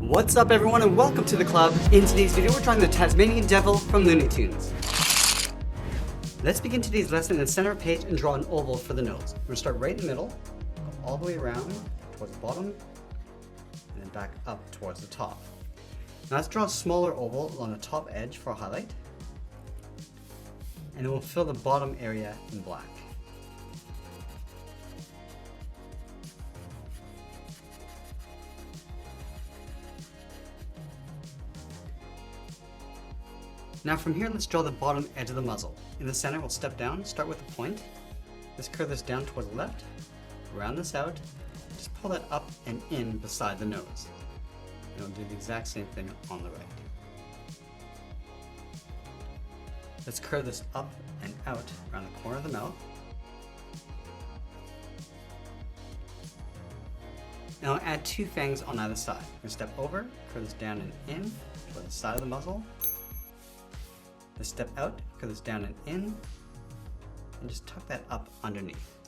What's up everyone and welcome to the club. In today's video we're drawing the Tasmanian devil from Looney Tunes. Let's begin today's lesson in the center of the page and draw an oval for the nose. We're going to start right in the middle, go all the way around towards the bottom, and then back up towards the top. Now let's draw a smaller oval along the top edge for a highlight, and then we'll fill the bottom area in black. Now from here, let's draw the bottom edge of the muzzle. In the center, we'll step down, start with a point. Let's curve this down towards the left, round this out, just pull that up and in beside the nose. And we'll do the exact same thing on the right. Let's curve this up and out around the corner of the mouth. Now I'll add two fangs on either side. We're going to step over, curve this down and in toward the side of the muzzle. Let's step out, curve this down and in, and just tuck that up underneath.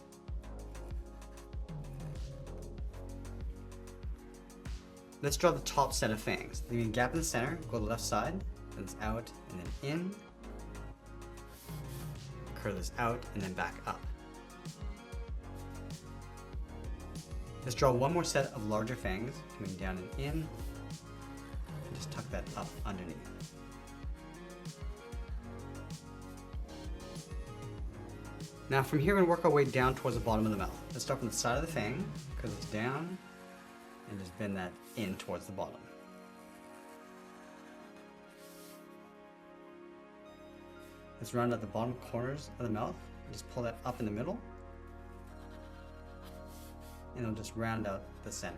Let's draw the top set of fangs. Leaving a gap in the center, go to the left side, curve this out and then in, curve this out and then back up. Let's draw one more set of larger fangs, coming down and in, and just tuck that up underneath. Now from here, we're going to work our way down towards the bottom of the mouth. Let's start from the side of the fang, curve this down, and just bend that in towards the bottom. Let's round out the bottom corners of the mouth, and just pull that up in the middle, and it'll just round out the center.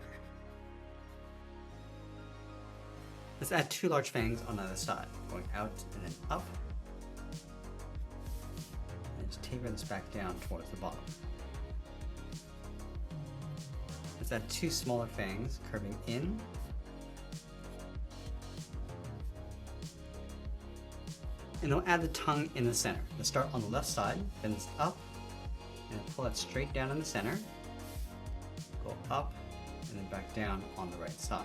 Let's add two large fangs on either side, going out and then up. Just taper this back down towards the bottom. Let's add two smaller fangs curving in. And we'll add the tongue in the center. Let's start on the left side, bend this up, and pull that straight down in the center. Go up, and then back down on the right side.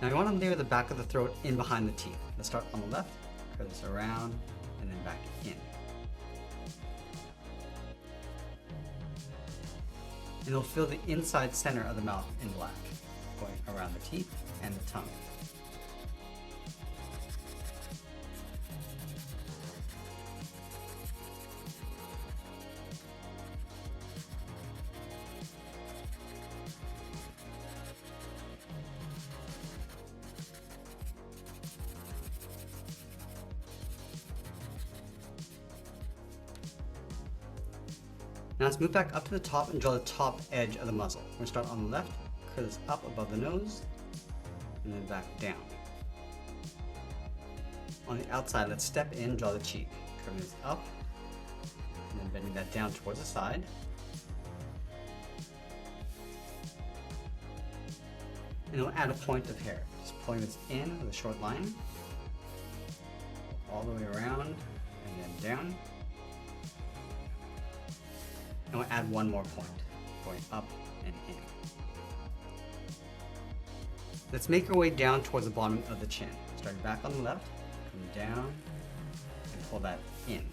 Now you want to layer the back of the throat in behind the teeth. Let's start on the left, curve this around, and then back in. And it'll fill the inside center of the mouth in black, going around the teeth and the tongue. Now let's move back up to the top and draw the top edge of the muzzle. We're going to start on the left, curve this up above the nose, and then back down. On the outside, let's step in, draw the cheek. Curving this up, and then bending that down towards the side. And we'll add a point of hair. Just pulling this in with a short line, all the way around, and then down. And we'll add one more point, going up and in. Let's make our way down towards the bottom of the chin. Starting back on the left, come down, and pull that in.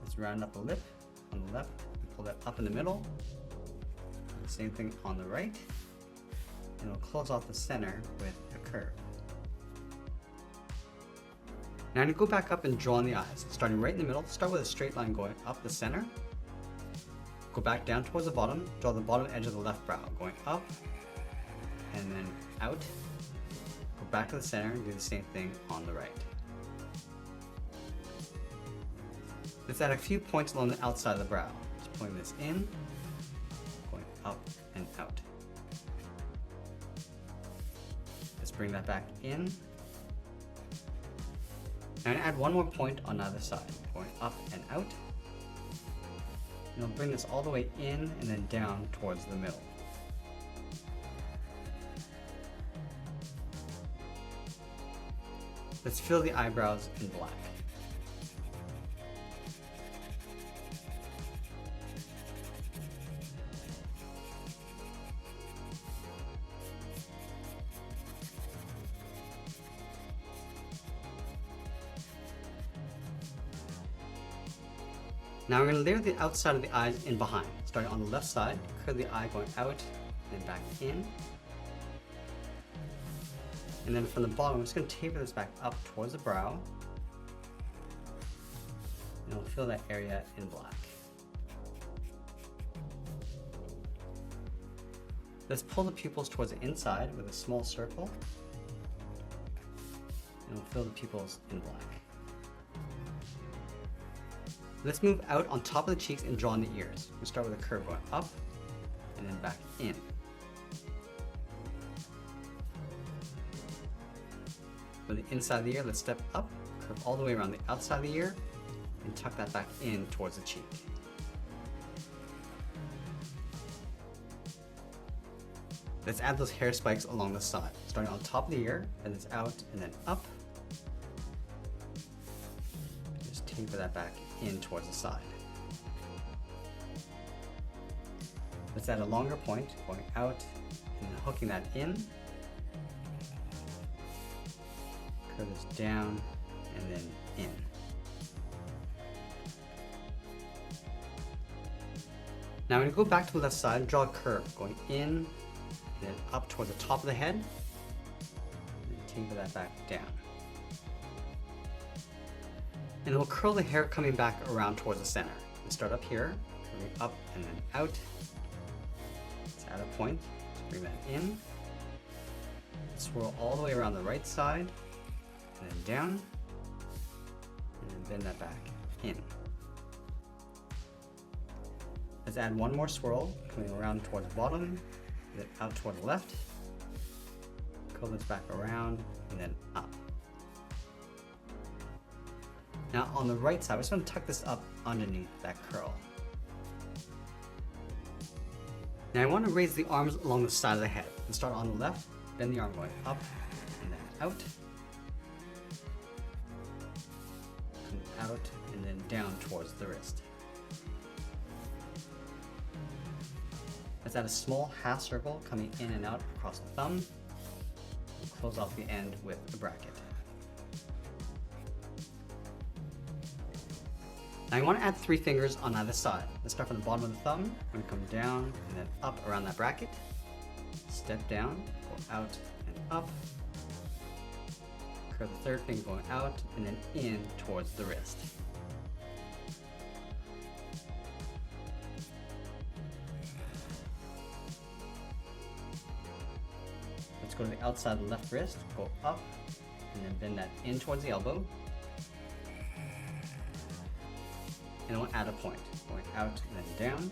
Let's round up the lip on the left, and pull that up in the middle. The same thing on the right, and we'll close off the center with a curve. Now I'm going to go back up and draw in the eyes. Starting right in the middle, start with a straight line going up the center. Go back down towards the bottom, draw the bottom edge of the left brow, going up and then out. Go back to the center and do the same thing on the right. Let's add a few points along the outside of the brow. Just pulling this in, going up and out. Let's bring that back in. And add one more point on either side, going up and out. And we'll bring this all the way in and then down towards the middle. Let's fill the eyebrows in black. Now we're going to layer the outside of the eyes in behind. Starting on the left side, curve the eye going out and back in. And then from the bottom, I'm just going to taper this back up towards the brow. And we'll fill that area in black. Let's pull the pupils towards the inside with a small circle. And we'll fill the pupils in black. Let's move out on top of the cheeks and draw in the ears. We'll start with a curve going up and then back in. For the inside of the ear, let's step up, curve all the way around the outside of the ear, and tuck that back in towards the cheek. Let's add those hair spikes along the side, starting on top of the ear, and it's out and then up. Just taper that back in towards the side. Let's add a longer point going out and then hooking that in. Curve this down and then in. Now I'm going to go back to the left side and draw a curve going in and then up towards the top of the head. And then taper that back down. And we'll curl the hair coming back around towards the center. We'll start up here, curving up and then out. Let's add a point, let's bring that in. Swirl all the way around the right side, and then down, and then bend that back in. Let's add one more swirl, coming around towards the bottom, then out toward the left. Curl this back around, and then up. Now on the right side, we're just going to tuck this up underneath that curl. Now I want to raise the arms along the side of the head. Let's start on the left, bend the arm going up and then out. Come out and then down towards the wrist. Let's add a small half circle coming in and out across the thumb. We'll close off the end with a bracket. Now you want to add 3 fingers on either side. Let's start from the bottom of the thumb and come down and then up around that bracket. Step down, go out and up. Curve the 3rd finger going out and then in towards the wrist. Let's go to the outside of the left wrist, go up and then bend that in towards the elbow. And we'll add a point, going out and then down.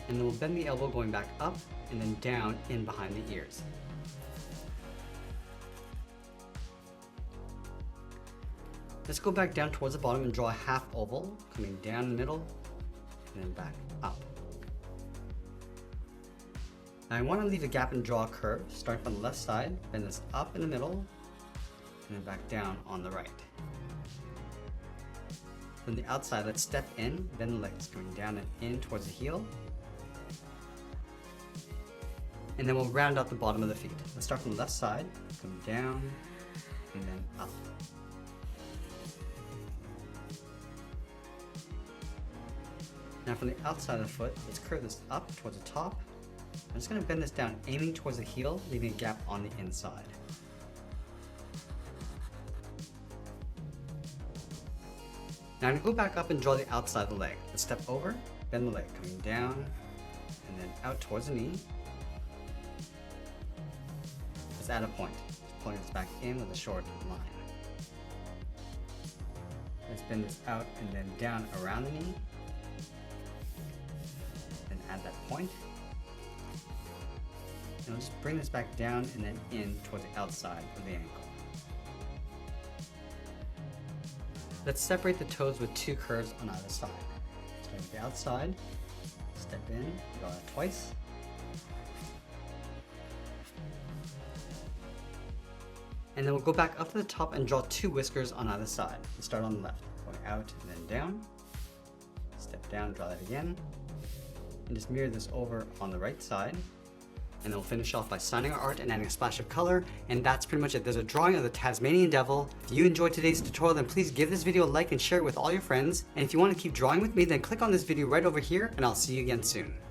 And then we'll bend the elbow going back up and then down in behind the ears. Let's go back down towards the bottom and draw a half oval, coming down the middle and then back up. Now I want to leave a gap and draw a curve, starting from the left side, bend this up in the middle and then back down on the right. From the outside, let's step in, bend the legs, going down and in towards the heel. And then we'll round out the bottom of the feet. Let's start from the left side, come down, and then up. Now from the outside of the foot, let's curve this up towards the top. I'm just going to bend this down, aiming towards the heel, leaving a gap on the inside. Now I'm going to go back up and draw the outside of the leg. Let's step over, bend the leg, coming down, and then out towards the knee. Let's add a point, just pulling this back in with a short line. Let's bend this out and then down around the knee. Then add that point. And we'll just bring this back down and then in towards the outside of the ankle. Let's separate the toes with 2 curves on either side. Start with the outside, step in, draw that twice. And then we'll go back up to the top and draw 2 whiskers on either side. Let's start on the left, going out and then down. Step down, draw that again. And just mirror this over on the right side. And then we'll finish off by signing our art and adding a splash of color. And that's pretty much it. There's a drawing of the Tasmanian devil. If you enjoyed today's tutorial, then please give this video a like and share it with all your friends. And if you want to keep drawing with me, then click on this video right over here, and I'll see you again soon.